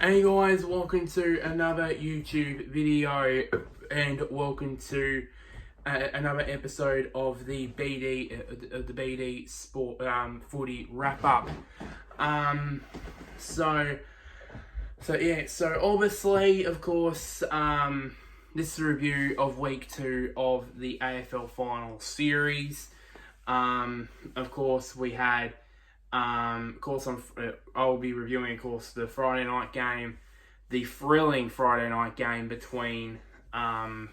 Hey guys, welcome to another YouTube video and welcome to another episode of the BD Sport Footy Wrap Up. So obviously, of course, this is a review of week 2 of the AFL final series. Of course, we had. I'll be reviewing, of course, the Friday night game, the thrilling Friday night game between Melbourne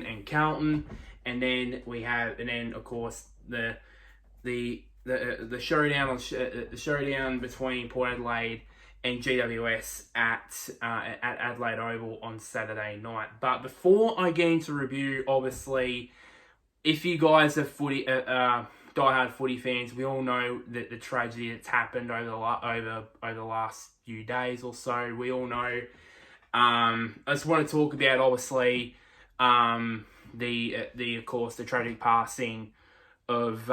and Carlton, and then of course the showdown between Port Adelaide and GWS at Adelaide Oval on Saturday night. But before I get into review, obviously, if you guys are diehard footy fans, we all know that the tragedy that's happened over the last few days or so. We all know. I just want to talk about, obviously, the tragic passing of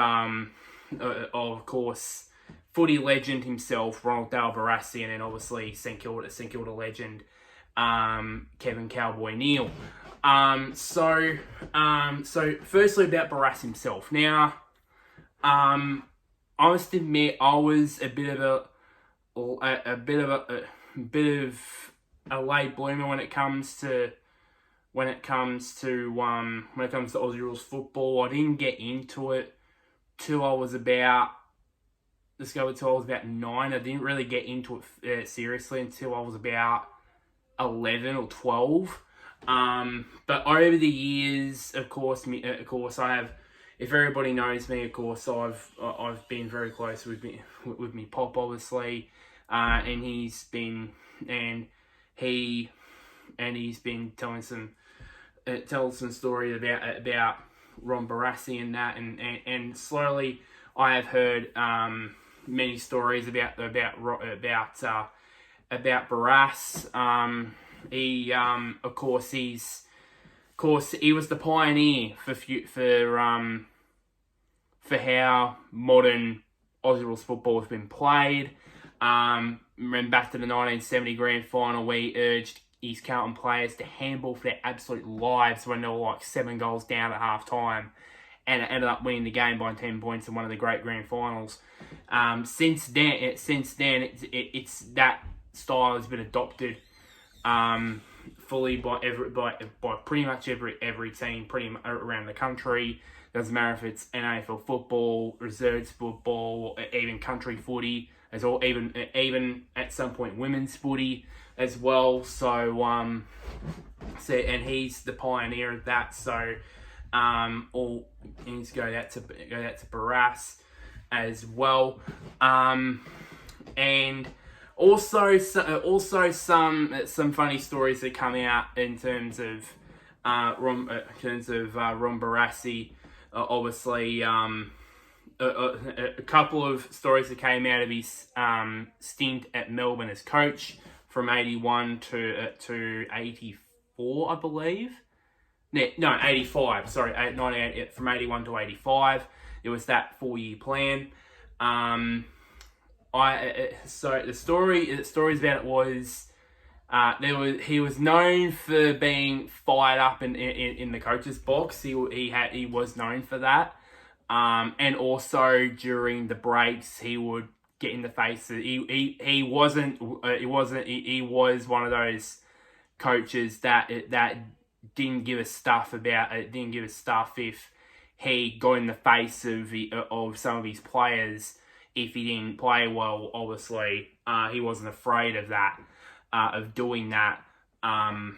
course, footy legend himself, Ronald Barrassi, and then obviously St Kilda legend, Kevin Cowboy Neale. So firstly about Barrassi himself. Now, I must admit, I was a bit of a late bloomer when it comes to Aussie rules football. I didn't get into it till I was about 9. I didn't really get into it seriously until I was about 11 or 12. But over the years, of course, I have. If everybody knows me, of course, I've been very close with me pop, obviously, and he's been telling some stories about Ron Barrassi and that, and slowly I have heard many stories about Barras. He was the pioneer for how modern Aussie rules football has been played. Remember back to the 1970 grand final, where he urged his Carlton players to handball for their absolute lives when they were like 7 goals down at half time, and it ended up winning the game by 10 points in one of the great grand finals. Since then, it's that style has been adopted fully by pretty much every team around the country. Doesn't matter if it's AFL football, reserves football, even country footy, even at some point women's footy as well. So and he's the pioneer of that. So all needs to go out to Barras as well. And also some funny stories that come out in terms of Ron Barrassi. Obviously, a couple of stories that came out of his stint at Melbourne as coach from 81 to 84, I believe. No, 85. Sorry, from 81 to 85. It was that 4-year plan. So the stories about it was he was known for being fired up in the coach's box. He was known for that, and also during the breaks he would get in the face. He was one of those coaches that didn't give a stuff if he got in the face of some of his players. If he didn't play well, obviously, he wasn't afraid of that, of doing that. So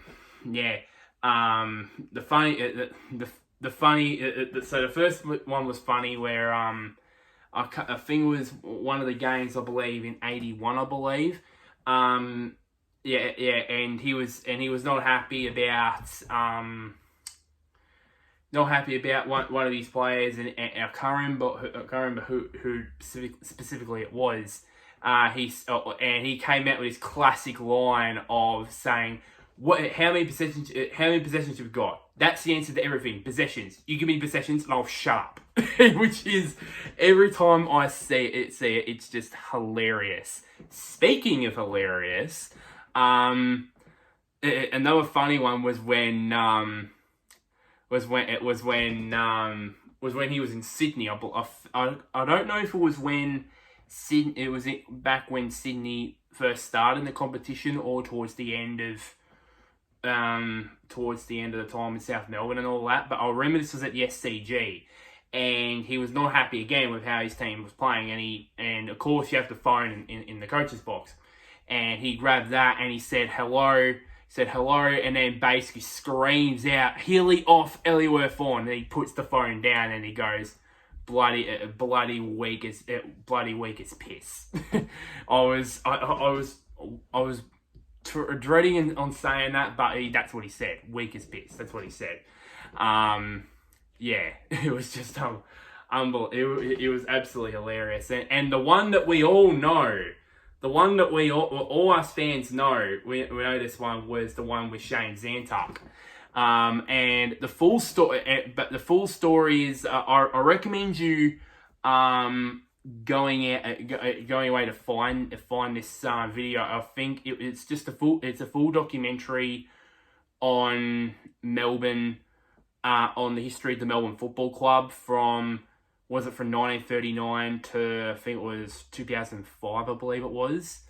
the first one was funny, where I think it was one of the games, I believe, in 81, I believe. And he was not happy about one of these players, and I can't remember who specifically it was. He came out with his classic line of saying, how many possessions you've got? That's the answer to everything. Possessions. You give me possessions and I'll shut up. Which is, every time I see it, it's just hilarious. Speaking of hilarious, another funny one was when he was in Sydney. I don't know if it was when Sydney. It was back when Sydney first started the competition, or towards the end of the time in South Melbourne and all that. But I remember this was at the SCG, and he was not happy again with how his team was playing, and of course you have to phone in the coach's box, and he grabbed that and he said hello. And then basically screams out, "Healy off, Ellsworth on," and he puts the phone down and he goes, bloody weak as piss. I was dreading on saying that, but that's what he said. Weak as piss. That's what he said. Yeah, it was just unbelievable. It was absolutely hilarious. And the one that we all know, the one that all us fans know, we know this one was the one with Shane Zantuck. And the full story, is, I recommend you going away to find this video. I think it's a full documentary on Melbourne, on the history of the Melbourne Football Club from 1939 to, I think it was 2005, I believe it was.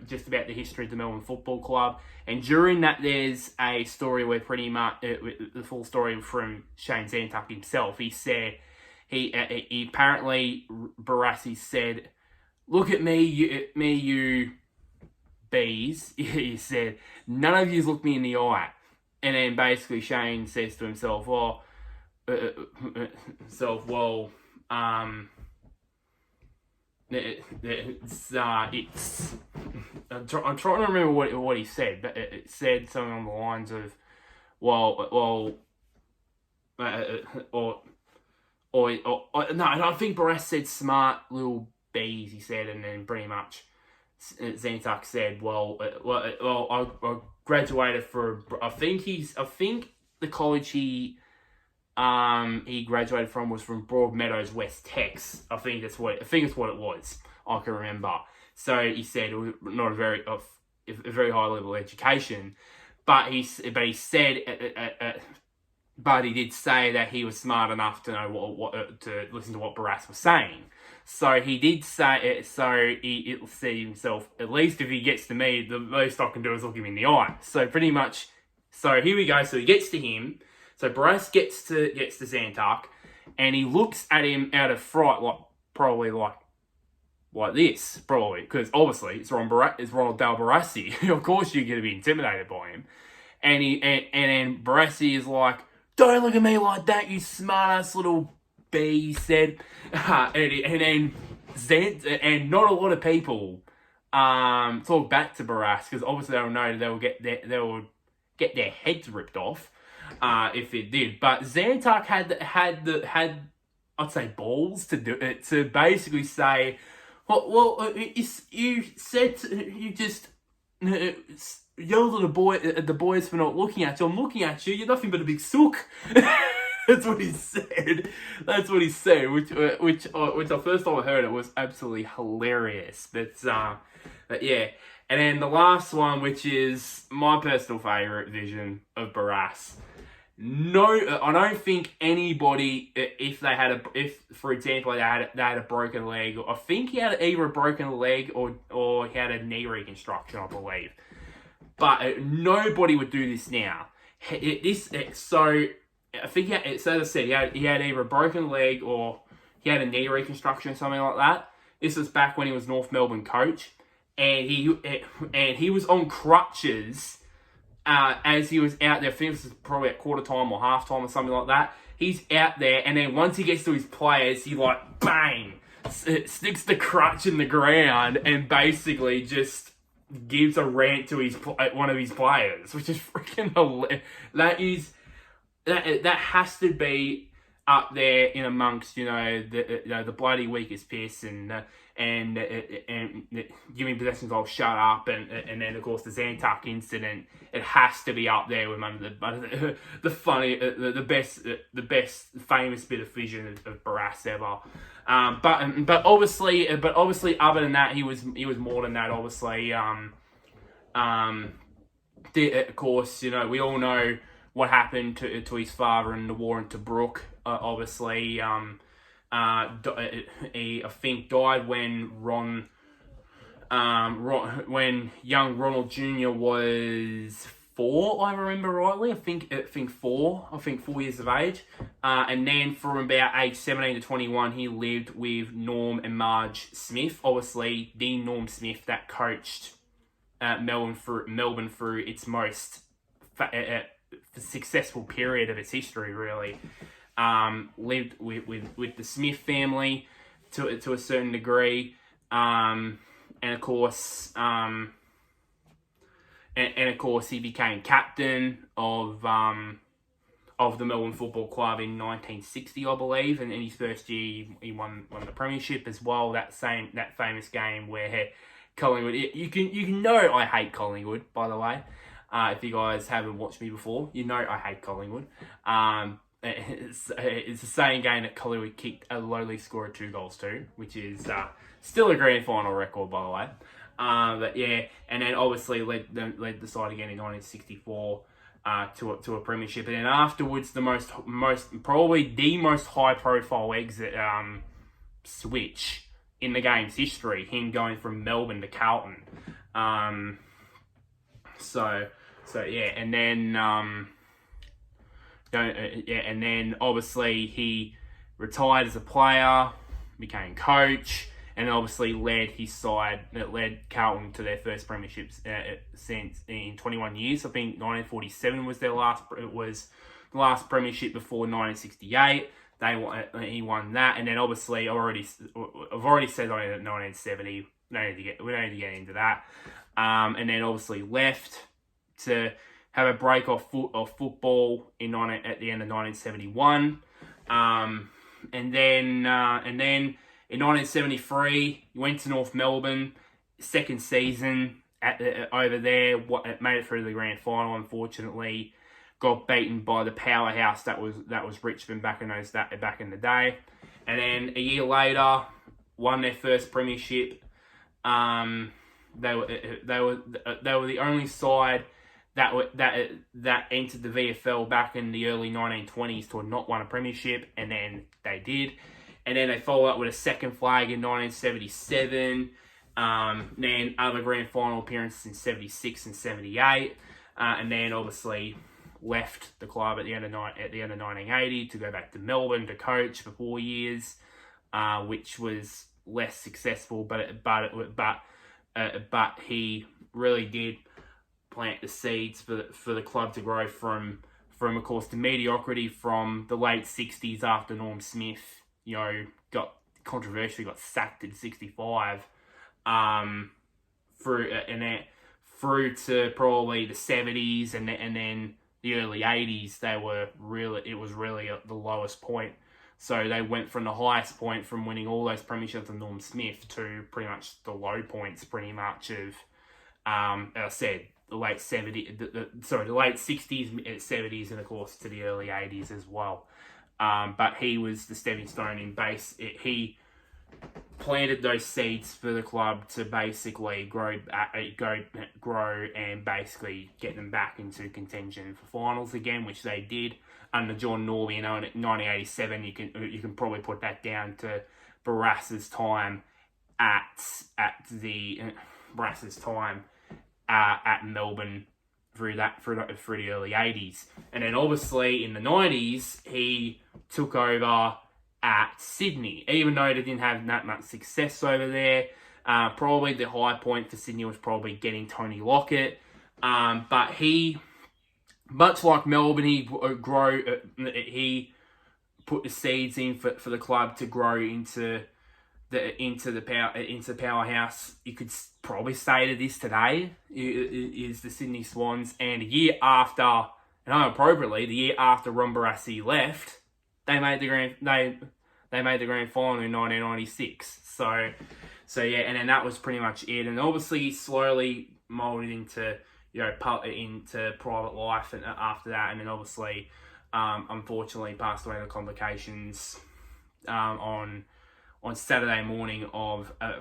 Just about the history of the Melbourne Football Club. And during that, there's a story where pretty much, the full story from Shane Zantuck himself. He said, he apparently, Barrassi said, "Look at me, you bees." He said, "None of you look me in the eye." And then basically Shane says to himself, I'm trying to remember what he said, but it said something on the lines of, no, I think Barrassi said "smart little bees," he said, and then pretty much Zantuck said, I graduated I think the college he graduated from was from Broadmeadows, West Tex. I think it's what it was. I can remember. So he said it was not a very high level education, but he did say that he was smart enough to know to listen to what Barrassi was saying. So he did say it. So he said himself, at least if he gets to me, the most I can do is look him in the eye. So pretty much. So here we go. So he gets to him. So Barrassi gets to Zantuck, and he looks at him out of fright, probably like this, because obviously it's Ronald Dale Barrassi. Of course you're going to be intimidated by him, and then Barrassi is like, "Don't look at me like that, you smart ass little bee," he said, and not a lot of people talk back to Barrassi, because obviously they'll know they will get their heads ripped off. If it did, but Zantuck had I'd say balls to do it, to basically say, you just yelled at the boys for not looking at you. I'm looking at you. You're nothing but a big sook. That's what he said. Which the first time I heard it was absolutely hilarious. But yeah. And then the last one, which is my personal favourite vision of Barrassi. No, I don't think anybody, if for example they had a broken leg, I think he had either a broken leg or he had a knee reconstruction, I believe. But nobody would do this now. So I think as I said, he had either a broken leg or he had a knee reconstruction or something like that. This was back when he was North Melbourne coach, and he was on crutches. As he was out there, I think it was probably at quarter time or half time or something like that. He's out there, and then once he gets to his players, he bang, sticks the crutch in the ground and basically just gives a rant to one of his players, which is freaking hilarious. That has to be up there in amongst the bloody weakest piss and giving possession goals shut up and then of course the Zantuck incident. It has to be up there with one of the funny the best famous bit of vision of Barrassi ever. But obviously other than that he was more than that. Obviously of course we all know what happened to his father in the war in Tobruk. Obviously, he I think died when when young Ronald Jr. was 4. I remember rightly. I think 4. I think 4 years of age. And then from about age 17 to 21, he lived with Norm and Marge Smith. Obviously, the Norm Smith that coached Melbourne through its most successful period of its history, really. Lived with the Smith family to a certain degree, and of course he became captain of the Melbourne Football Club in 1960, I believe, and in his first year he won the premiership as well. That famous game where Collingwood, you can know I hate Collingwood, by the way. If you guys haven't watched me before, you know I hate Collingwood. It's the same game that Collingwood kicked a lowly score of 2 goals to, which is still a grand final record, by the way. But yeah, and then obviously led the side again in 1964 to a premiership, and then afterwards probably the most high profile exit switch in the game's history, him going from Melbourne to Carlton. So yeah, and then and then obviously he retired as a player, became coach, and obviously led Carlton to their first premierships since in 21 years. I think 1947 was the last premiership before 1968. He won that, and then obviously I've already said on 1970. We don't need to get into that. And then obviously left to have a break off football at the end of 1971. And then in 1973 he went to North Melbourne, second season over there. Made it through the grand final, unfortunately. Got beaten by the powerhouse that was Richmond back in the day, and then a year later won their first premiership. They were the only side that entered the VFL back in the early 1920s to have not won a premiership, and then they did, and then they followed up with a second flag in 1977. Then other grand final appearances in 76 and 78, and then obviously left the club at the end of 1980 to go back to Melbourne to coach for 4 years, which was less successful, but he really did plant the seeds for the club to grow from of course the mediocrity from the late 60s after Norm Smith got sacked in 65, through to probably the 70s and then the early 80s. It was really at the lowest point. So they went from the highest point from winning all those premierships of Norm Smith to pretty much the low points pretty much of, as I said, the late 70s, the late 60s, 70s, and of course to the early 80s as well. But he was the stepping stone in base. He planted those seeds for the club to basically grow and basically get them back into contention for finals again, which they did under John Norby in 1987. You can probably put that down to Barrassi's time at Melbourne through the early 80s, and then obviously in the 90s he took over at Sydney, even though they didn't have that much success over there. Probably the high point for Sydney was probably getting Tony Lockett, but he, much like Melbourne, he put the seeds in for the club to grow into the powerhouse. You could probably say to this today is the Sydney Swans, and a year after, and appropriately, the year after Ron Barrassi left, they made the grand final in 1996. So yeah, and then that was pretty much it. And obviously, he slowly molded into into private life, and after that, and then obviously, unfortunately, passed away to complications on Saturday morning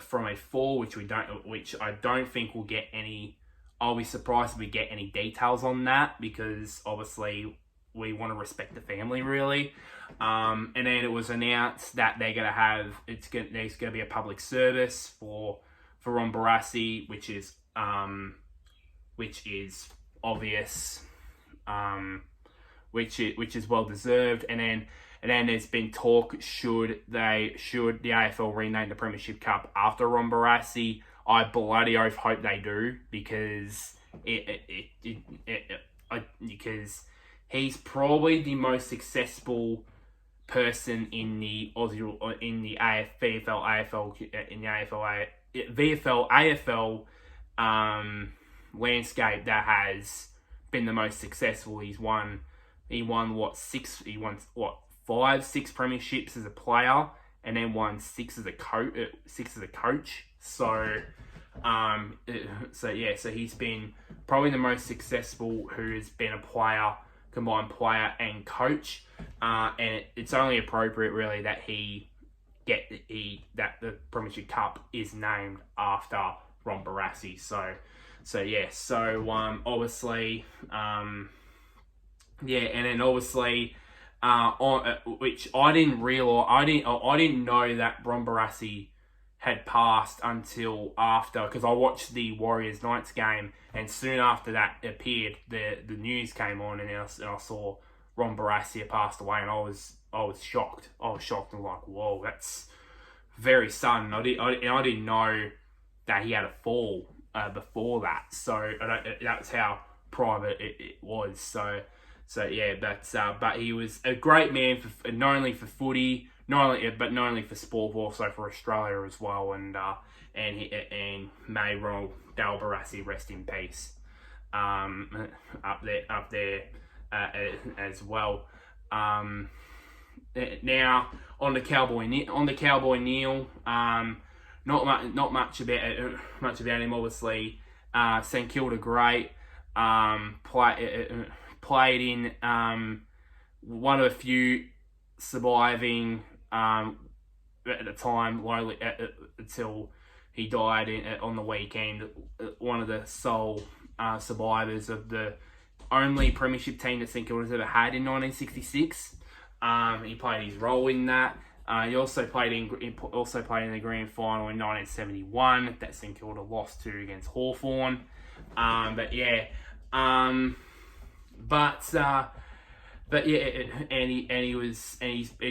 from a fall, which I don't think we'll get any. I'll be surprised if we get any details on that, because obviously we want to respect the family, really. And then it was announced that there's going to be a public service for Ron Barrassi, which is obvious, which is well deserved. And then there's been talk, should the AFL rename the Premiership Cup after Ron Barrassi. I bloody hope they do, because because he's probably the most successful person in the VFL AFL landscape that has been the most successful. He won 6 premierships as a player, and then won 6 as a coach. So he's been probably the most successful who has been a combined player and coach, and it's only appropriate, really, that that the Premiership Cup is named after Ron Barrassi. Obviously, and then obviously, which I didn't realize, I didn't know that Ron Barrassi had passed until after, because I watched the Warriors Knights game, and soon after that appeared, the news came on, and I saw Ron Barrassi had passed away, and I was shocked. I was shocked and like, whoa, that's very sudden. I didn't know that he had a fall before that, so that's how private it was. So yeah, but he was a great man not only for footy, not only for sport, but also for Australia as well. And may Ronald Dale Barrassi rest in peace. Up there as well. Now on the Cowboy Neale. Not much about him, obviously. St Kilda great. Played in one of a few surviving at the time, until he died on the weekend. One of the sole survivors of the only premiership team that St Kilda's ever had in 1966. He played his role in that. He also played in the grand final in 1971 that St Kilda lost to against Hawthorn. But he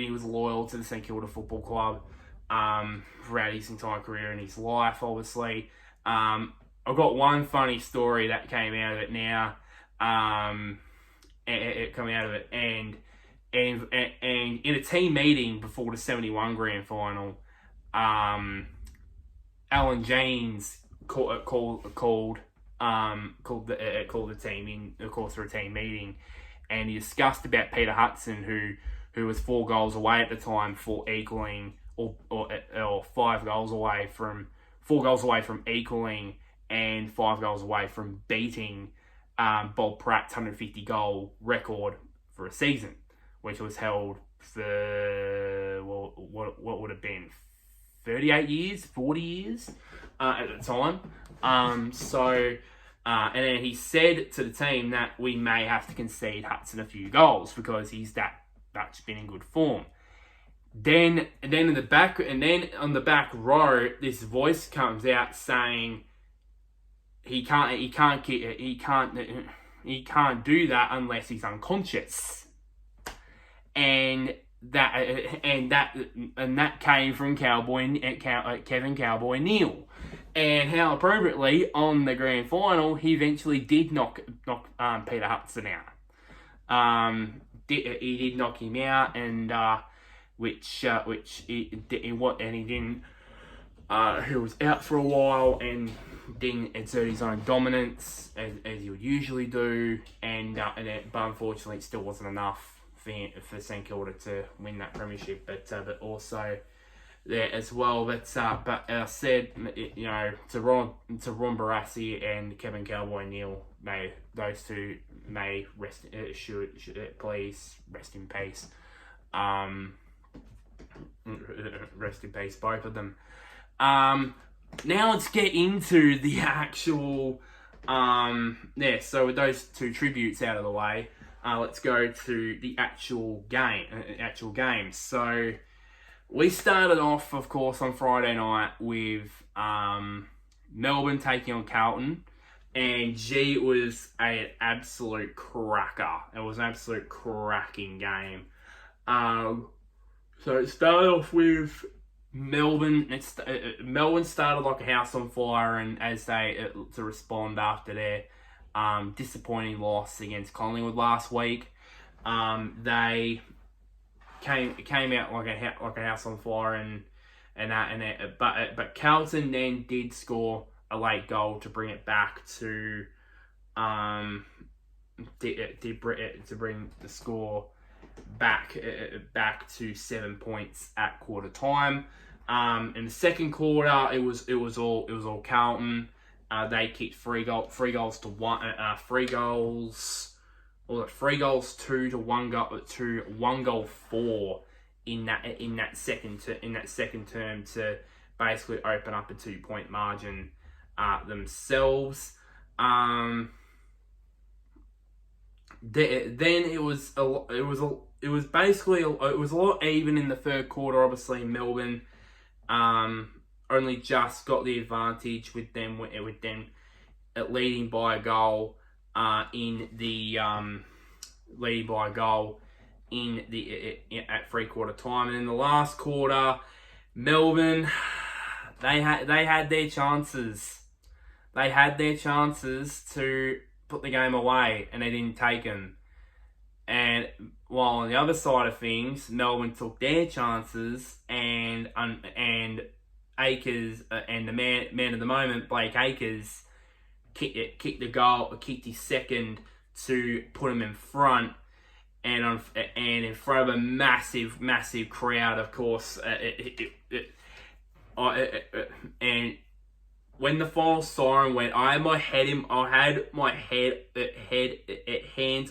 was loyal to the St Kilda Football Club throughout his entire career and his life, obviously. I've got one funny story that came out of it now. And in a team meeting before the 71 grand final, Alan James called the team in, of course, for a team meeting, and he discussed about Peter Hudson, who was 4 goals away at the time for equaling, or 5 goals away from 4 goals away from equaling, and 5 goals away from beating Bob Pratt's 150 goal record for a season, which was held for what would have been 38 years, 40 years at the time. And then he said to the team that we may have to concede Hudson a few goals because he's that's been in good form. Then on the back row, this voice comes out saying he can't do that unless he's unconscious. And that came from Kevin Cowboy Neale. And how appropriately, on the grand final, he eventually did knock Peter Hudson out. He did knock him out, and he didn't. He was out for a while and didn't exert his own dominance as he would usually do, but unfortunately, it still wasn't enough for St Kilda to win that premiership, but also there as well. But I said, to Ron Barrassi and Kevin Cowboy Neale, those two may rest should please rest in peace. Rest in peace, both of them. Now let's get into the actual. So with those two tributes out of the way, let's go to the actual game. So we started off, of course, on Friday night with Melbourne taking on Carlton, and it was an absolute cracker. It was an absolute cracking game. So it started off with Melbourne. Melbourne started like a house on fire, and as to respond after their disappointing loss against Collingwood last week, they came out like a house on fire, but Carlton then did score a late goal to bring it back to to bring the score back to 7 points at quarter time. In the second quarter, it was all Carlton. They kicked three goals to one. Three goals 2 to 1 goal 4 in that second term to basically open up a 2-point margin themselves. Then it was a lot even in the third quarter. Obviously, Melbourne only just got the advantage with them leading by a goal at 3-quarter time, and in the last quarter, Melbourne they had their chances. They had their chances to put the game away, and they didn't take them. And while on the other side of things, Melbourne took their chances, and Akers and the man of the moment, Blake Akers, kicked his second to put him in front, and in front of a massive crowd, of course. And when the final siren went, I had my hands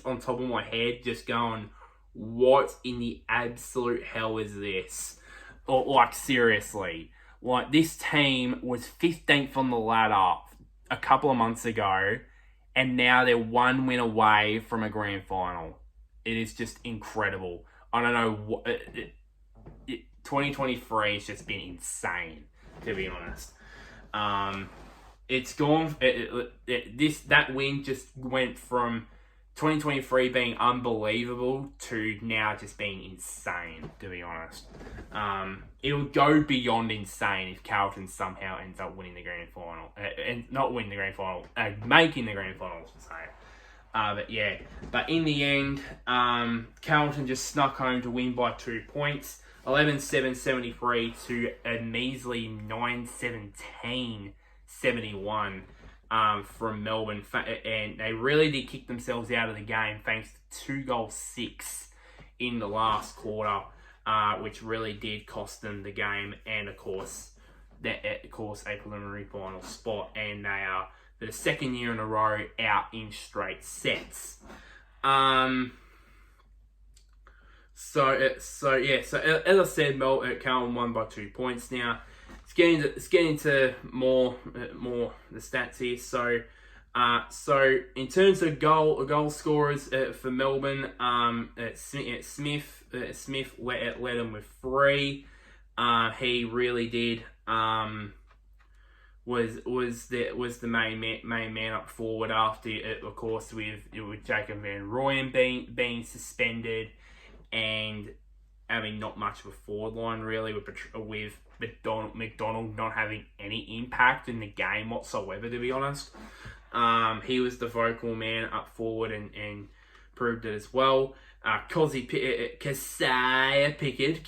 on top of my head, just going, "What in the absolute hell is this?" Or like, seriously, like, this team was 15th on the ladder a couple of months ago, and now they're 1 win away from a grand final. It is just incredible. I don't know what 2023 has just been insane, to be honest. It's gone. That win just went from 2023 being unbelievable to now just being insane, to be honest. It'll go beyond insane if Carlton somehow ends up winning the grand final, and not winning the grand final, making the grand final, I should say. But in the end, Carlton just snuck home to win by 2 points. 11-7-73 to a measly 9-17-71 from Melbourne. And they really did kick themselves out of the game thanks to 2-6 in the last quarter, which really did cost them the game and, of course, a preliminary final spot. And they are, for the second year in a row, out in straight sets. So as I said, Carlton won by 2 points. Now, let's get into more the stats here. So in terms of goal scorers for Melbourne, Smith led them with 3. He really did was the main man up forward after, of course, with Jacob Van Rooyen being suspended, and having not much of a forward line really, with McDonald not having any impact in the game whatsoever, to be honest. He was the vocal man up forward and proved it as well. Keziah Pickett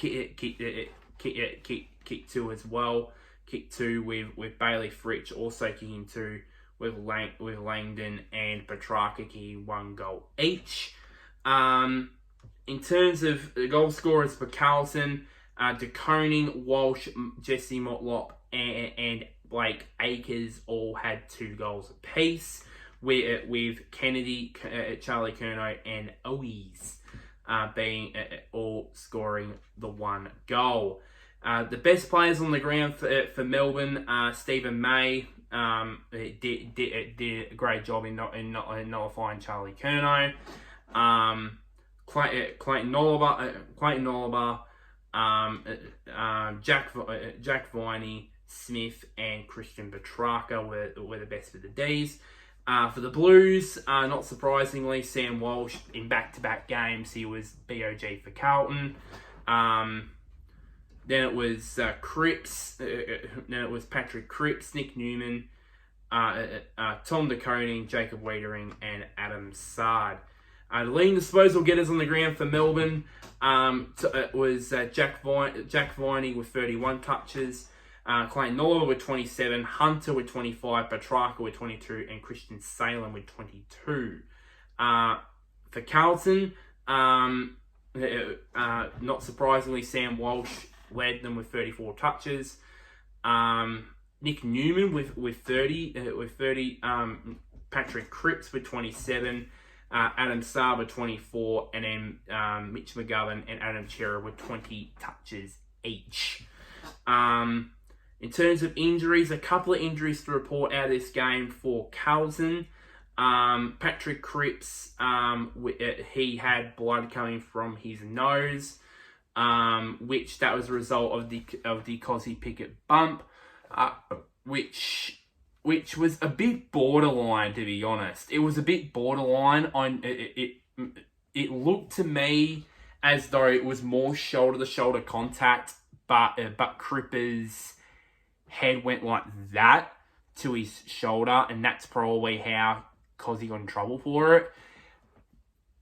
kicked 2 as well. Kicked 2 with Bailey Fritsch also kicking 2, with Langdon and Petrarca kicking 1 goal each. in terms of the goal scorers for Carlton, De Koning, Walsh, Jesse Motlop, and Blake Acres all had 2 goals apiece, with Kennedy, Charlie Curnow, and Owies being all scoring the 1 goal. The best players on the ground for Melbourne, Stephen May did a great job in nullifying Charlie Curnow. Clayton Noliver, Jack Viney, Smith, and Christian Petrarca were the best for the Ds. For the Blues, not surprisingly, Sam Walsh in back-to-back games, he was BOG for Carlton. Then it was Cripps. Then it was Patrick Cripps, Nick Newman, Tom De Koning, Jacob Wiedering, and Adam Sard. The leading disposal getters on the ground for Melbourne was Jack Viney with 31 touches, Clayton Noliver with 27, Hunter with 25, Petrarca with 22, and Christian Salem with 22. For Carlton, not surprisingly, Sam Walsh led them with 34 touches. Nick Newman with 30, Patrick Cripps with 27, Adam Saab with 24, and then Mitch McGovern and Adam Chera with 20 touches each. In terms of injuries, a couple of injuries to report out of this game for Carlton. Patrick Cripps, he had blood coming from his nose, which that was a result of the Cosy Pickett bump, which was a bit borderline, to be honest. It was a bit borderline. It looked to me as though it was more shoulder-to-shoulder contact, but Cripper's head went like that to his shoulder, and that's probably how Cosy got in trouble for it.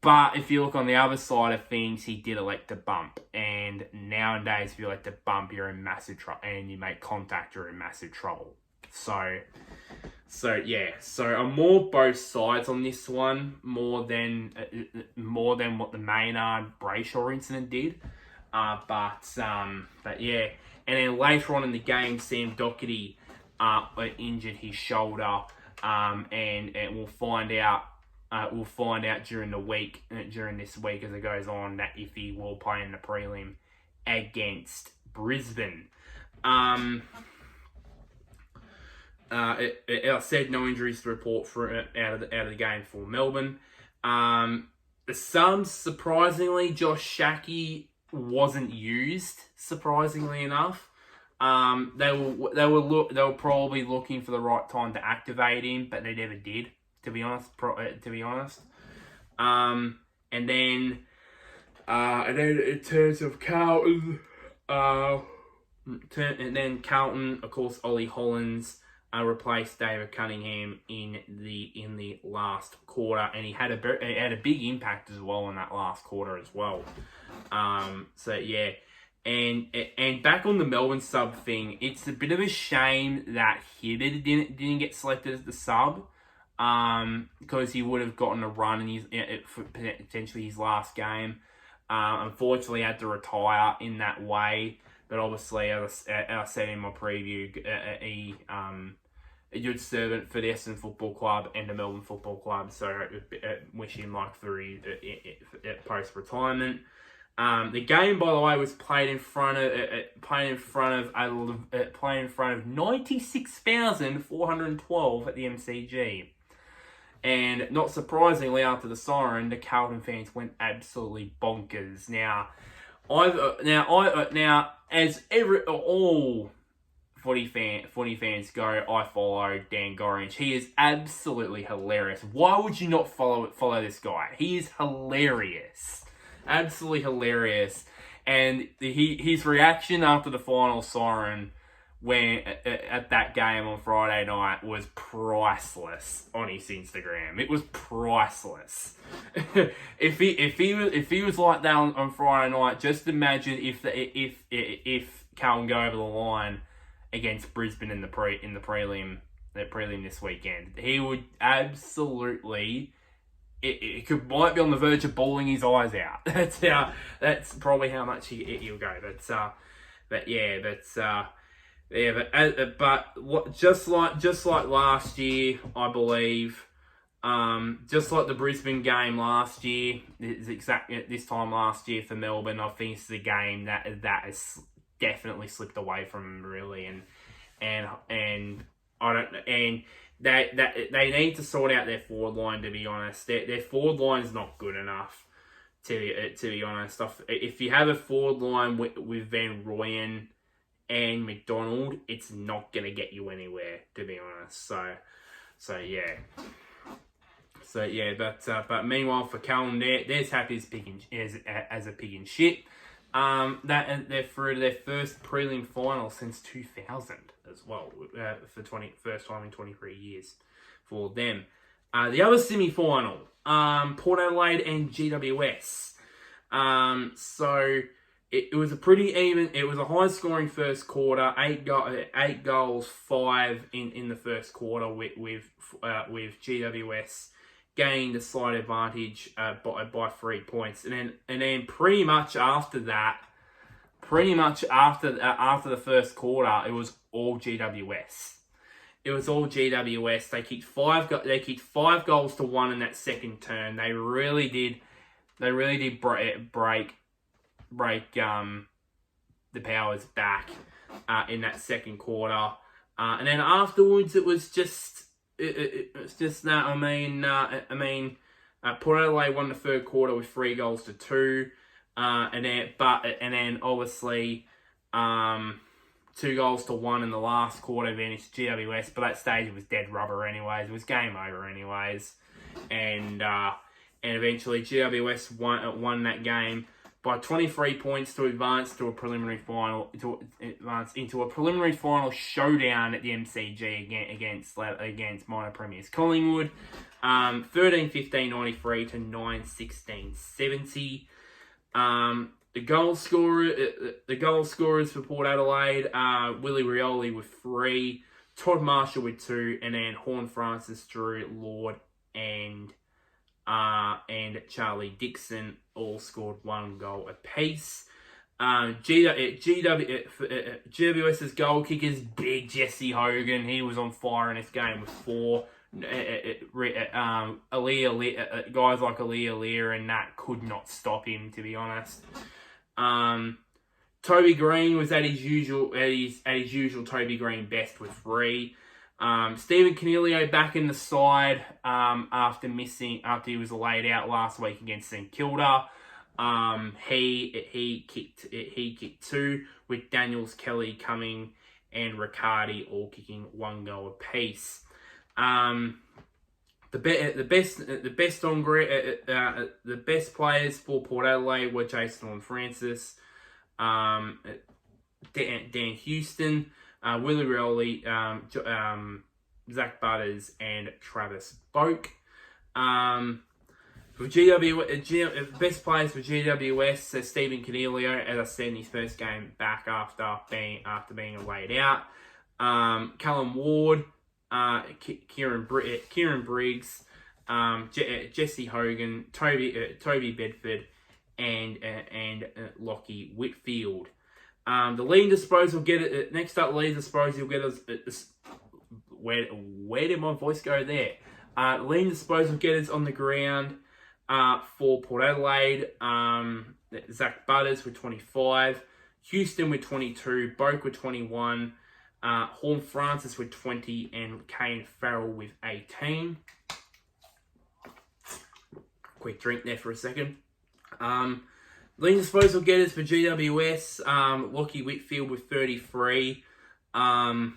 But if you look on the other side of things, he did elect to bump. And nowadays, if you elect to bump, you're in massive trouble. And you make contact, you're in massive trouble. So yeah. So I'm more both sides on this one, more than what the Maynard Brayshaw incident did. But yeah. And then later on in the game, Sam Doherty injured his shoulder. And we'll find out. We'll find out during this week as it goes on, that if he will play in the prelim against Brisbane. I said no injuries to report out of the game for Melbourne. The subs, surprisingly, Josh Shackey wasn't used. Surprisingly enough, they were probably looking for the right time to activate him, but they never did. To be honest, and then in terms of Carlton, of course, Ollie Hollins replaced David Cunningham in the last quarter, and he had a big impact as well in that last quarter as well. So yeah. And back on the Melbourne sub thing, it's a bit of a shame that Hibberd didn't get selected as the sub. Because he would have gotten a run in potentially his last game. Unfortunately, had to retire in that way. But obviously, as I said in my preview, he a good servant for the Essendon Football Club and the Melbourne Football Club. So wish him luck for his post-retirement. The game, by the way, was played in front of 96,412 at the MCG. And not surprisingly, after the siren, the Carlton fans went absolutely bonkers. Now, as all footy fans go, I follow Dan Gorringe. He is absolutely hilarious. Why would you not follow this guy? He is hilarious, absolutely hilarious. And his reaction after the final siren, when at that game on Friday night, was priceless on his Instagram. It was priceless. if he was like that on Friday night, just imagine if Carlton go over the line against Brisbane in the prelim this weekend. He would absolutely might be on the verge of bawling his eyes out. That's probably how much he'll go. But what just like last year, I believe, just like the Brisbane game last year, it's exactly this time last year for Melbourne. I think it's the game that has definitely slipped away from them, really, and I don't and. They need to sort out their forward line, to be honest. Their forward line is not good enough, to be honest. If you have a forward line with Van Rooyen and McDonald, it's not going to get you anywhere, to be honest. But meanwhile for Carlton, they're as happy as a pig in shit. They're through to their first prelim final since 2000 as well, for first time in 23 years for them. The other semi-final, Port Adelaide and GWS. So it was a pretty even. It was a high-scoring first quarter. 8 goals, 5 in the first quarter with GWS gained a slight advantage by 3 points, and then pretty much after the first quarter, it was all GWS. They kicked 5 goals to 1 in that second term. They really did break the Powers back in that second quarter, and then afterwards it was just. It's just that Port Adelaide won the third quarter with 3 goals to 2, and then obviously 2 goals to 1 in the last quarter against GWS. But that stage it was dead rubber anyways. It was game over anyways, and eventually GWS won that game by 23 points to advance to a preliminary final, into a preliminary final showdown at the MCG against minor premiers Collingwood, 13-15-93 to 9-16-70. The goal scorers for Port Adelaide are Willie Rioli with 3, Todd Marshall with 2, and then Horn Francis, Drew Lord, and Charlie Dixon all scored 1 goal apiece. GWS's goal kickers, big Jesse Hogan. He was on fire in this game with 4. Guys like Aaliyah and that could not stop him, to be honest. Toby Green was at his usual Toby Green best with 3. Stephen Coniglio back in the side after he was laid out last week against St Kilda. He kicked 2 with Daniels, Kelly, Cumming, and Riccardi all kicking 1 goal apiece. The best players for Port Adelaide were Jason and Francis, Dan Houston, Willie Rioli, Zach Butters, and Travis Boak. For best players for GWS, so Stephen Coniglio, as I said, in his first game back after being laid out. Callum Ward, Kieran Briggs, Jesse Hogan, Toby Bedford, and Lockie Whitfield. The leading disposal getter. Next up, leading disposal getters. Where did my voice go there? Leading disposal getters on the ground for Port Adelaide. Zach Butters with 25, Houston with 22, Boak with 21, Horn Francis with 20, and Kane Farrell with 18. Quick drink there for a second. Leading disposal getters for GWS, Lockie Whitfield with 33. I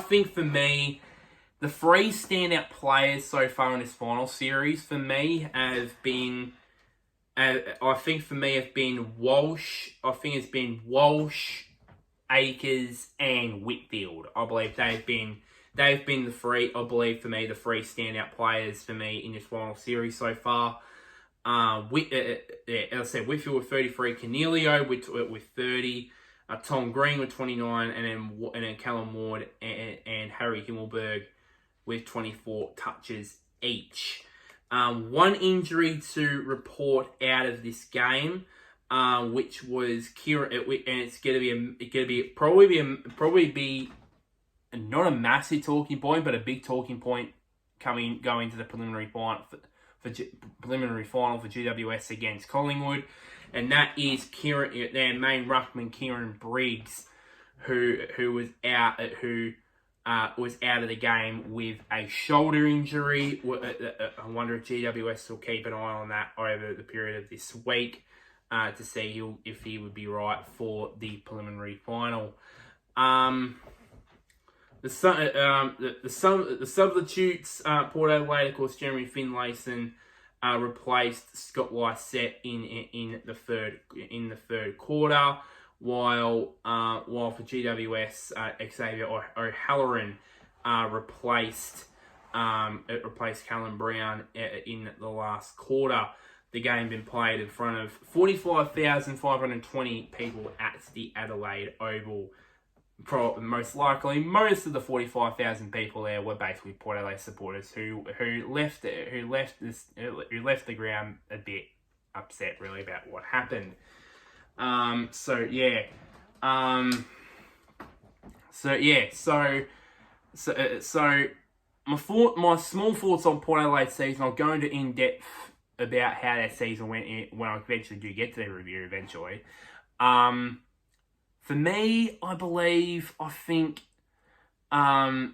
think for me, the 3 standout players so far in this final series for me have been Walsh. I think it's been Walsh, Akers, and Whitfield. I believe they've been the 3. I believe for me the 3 standout players for me in this final series so far. As I said, Whitfield with 33, Coniglio with 30, Tom Green with 29, and then Callum Ward and Harry Himmelberg with 24 touches each. One injury to report out of this game, which was Kieran, and it's gonna be probably not a massive talking point, but a big talking point going to the preliminary final for GWS against Collingwood, and that is their main ruckman Kieran Briggs, who was out of the game with a shoulder injury. I wonder if GWS will keep an eye on that over the period of this week to see if he would be right for the preliminary final. The substitutes, Port Adelaide, of course, Jeremy Finlayson replaced Scott Lysette in the third quarter, while for GWS, Xavier O'Halloran replaced Callum Brown in the last quarter. The game been played in front of 45,520 people at the Adelaide Oval. Most likely, most of the 45,000 people there were basically Port Adelaide supporters who left the ground a bit upset, really, about what happened. So my small thoughts on Port Adelaide season. I'll go into in depth about how their season went when I eventually do get to the review eventually. For me, I think they're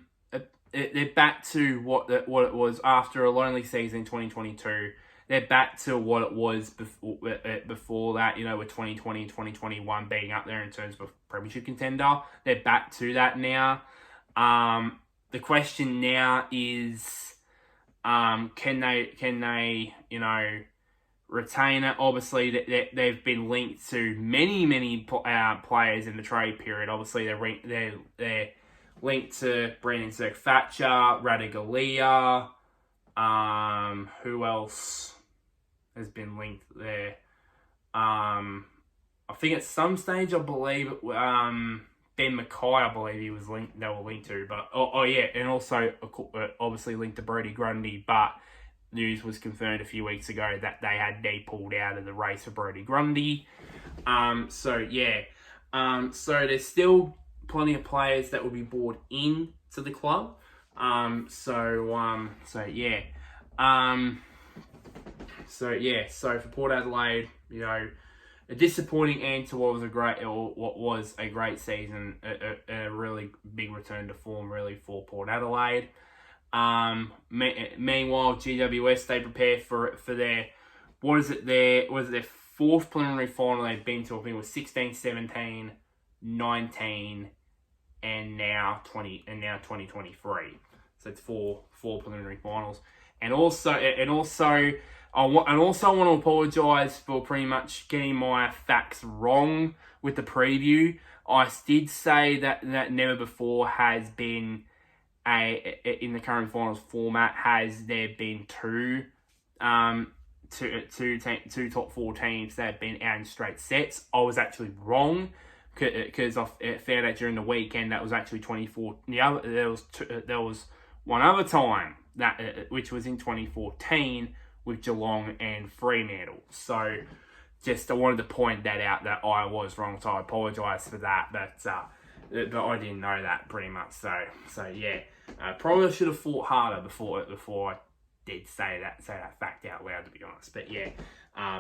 back to what it was after a lonely season in 2022. They're back to what it was before that, with 2020 and 2021 being up there in terms of premiership contender. They're back to that now. The question now is, can they retain it? Obviously, they've been linked to many players in the trade period. Obviously, they're linked to Brandon Zerk-Thatcher, Radigalia. Who else has been linked there? I think at some stage, I believe Ben Mackay, I believe he was linked. They were linked to, but and also obviously linked to Brodie Grundy, but news was confirmed a few weeks ago that they had pulled out of the race for Brodie Grundy. So there's still plenty of players that will be brought in to the club. So for Port Adelaide, a disappointing end to what was a great season, a really big return to form, really, for Port Adelaide. Meanwhile, GWS, they prepare for their their fourth preliminary final they've been to. I think it was 16, 17, 19, and now 2023. So it's four preliminary finals. And also I want to apologise for pretty much getting my facts wrong with the preview. I did say that never before has been in the current finals format has there been two top four teams that have been out in straight sets. I was actually wrong because I found out during the weekend that was actually 24. There was one other time that which was in 2014 with Geelong and Fremantle. So just I wanted to point that out that I was wrong. So I apologise for that, but I didn't know that pretty much. So yeah. Probably should have fought harder before I did say that fact out loud, to be honest. But yeah,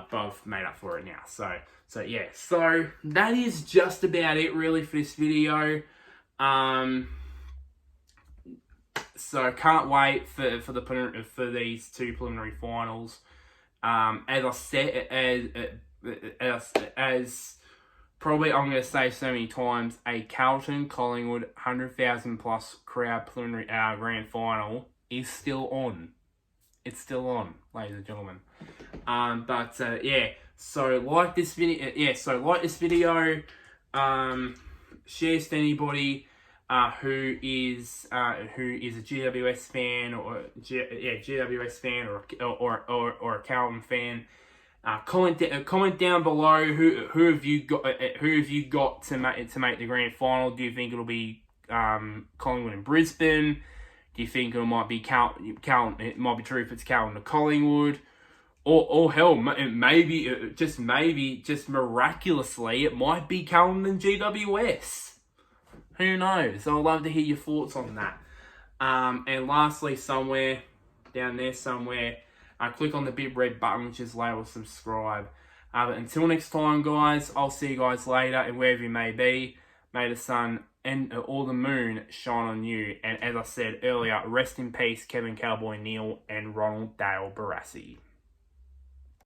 both made up for it now. So yeah. So that is just about it, really, for this video. So can't wait for these two preliminary finals. As I said, as probably I'm going to say so many times, a Carlton Collingwood 100,000 plus crowd preliminary grand final is still on. It's still on, ladies and gentlemen. So like this video. Share to anybody who is a GWS fan or a Carlton fan. Comment down below who have you got to make the grand final. Do you think it'll be Collingwood and Brisbane, Do you think it might be Carlton? It might be true if it's Carlton to Collingwood, or hell, maybe just miraculously, it might be Carlton and GWS. Who knows? I'd love to hear your thoughts on that. And lastly, somewhere down there, click on the big red button which is labeled subscribe. But until next time, guys, I'll see you guys later, and wherever you may be, may the sun or the moon shine on you. And as I said earlier, rest in peace, Kevin Cowboy Neale and Ronald Dale Barrassi.